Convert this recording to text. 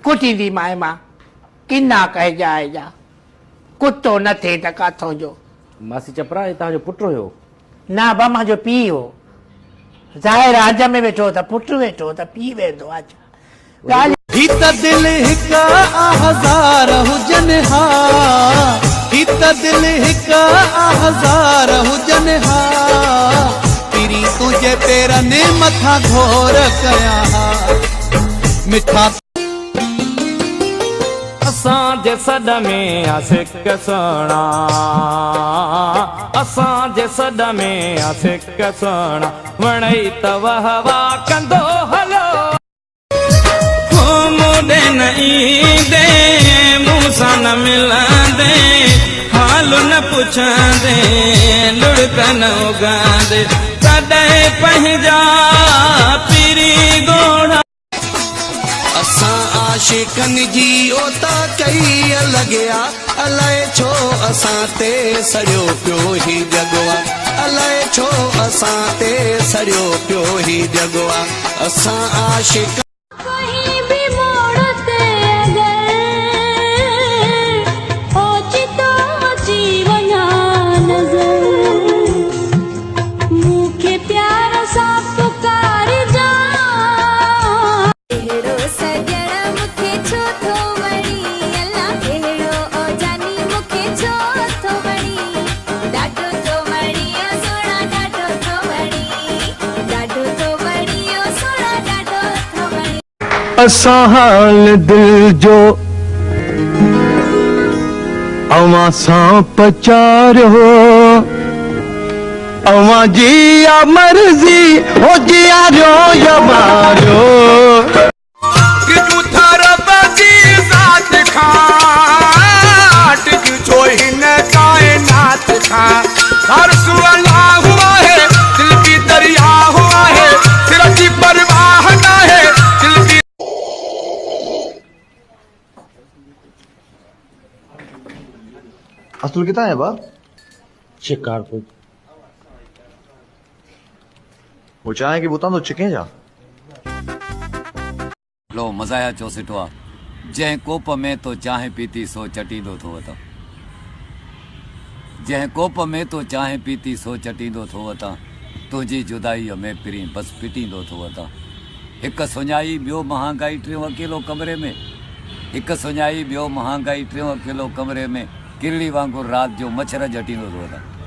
कुटी माए मां किन्ना कह जाए जा कुत्तो न थे त काथों जो। मासी चपरा ये तव्हांजो पुट हुयो? ना बा मुंहिंजो पीउ हो। ज़ाहिर आंज में वेठो त पुट वेठो त पीउ वेंदो आहे। हित दिल हिका हज़ार हुजन हा, हित दिल हिका हज़ार हुजन हा, तेरी तुझे पेरनि मथा घोर कया हा मिठा। असांजे सॾ में आशिक सोना, असांजे सॾ में आशिक सोना, वणई त वहवा कंदो हलो। मुॾे न ईंदे मूंसां न मिलंदे, हाल न पुछंदे, लुड़क न उगांदे, तॾहिं पंहिंजा पीरी ॻोढ़ा। असां आशिकन जी ओता कई लॻया, अलाए छो असां ते सड़ियो पियो ही जगवा, अलाए छो असां ते सड़ियो पियो ही जगवा। असां आशिक असां हाल दिल जो अवां सां पचारियो, अवां जी मर्ज़ी हो जियारो या मारियो। अस्तुल कितना है बाप? शिकारपुर। वो चाहे कि बुता तो चिके जा। लो मज़ाया चो सिटवा जै कोप में तो चाहे पीती सो चटींदो थो वता, जै कोप में तो चाहे पीती सो चटींदो थो वता, तुझी जुदाई में पिरी बस पिटींदो थो वता। एक सुञाई बियो महांगाई टियों अकेलो कमरे में, एक सुञाई बियो महांगाई टियों अकेलो कमरे में, किरली वांगुरु रात जो मच्छर जटींदो थो वता।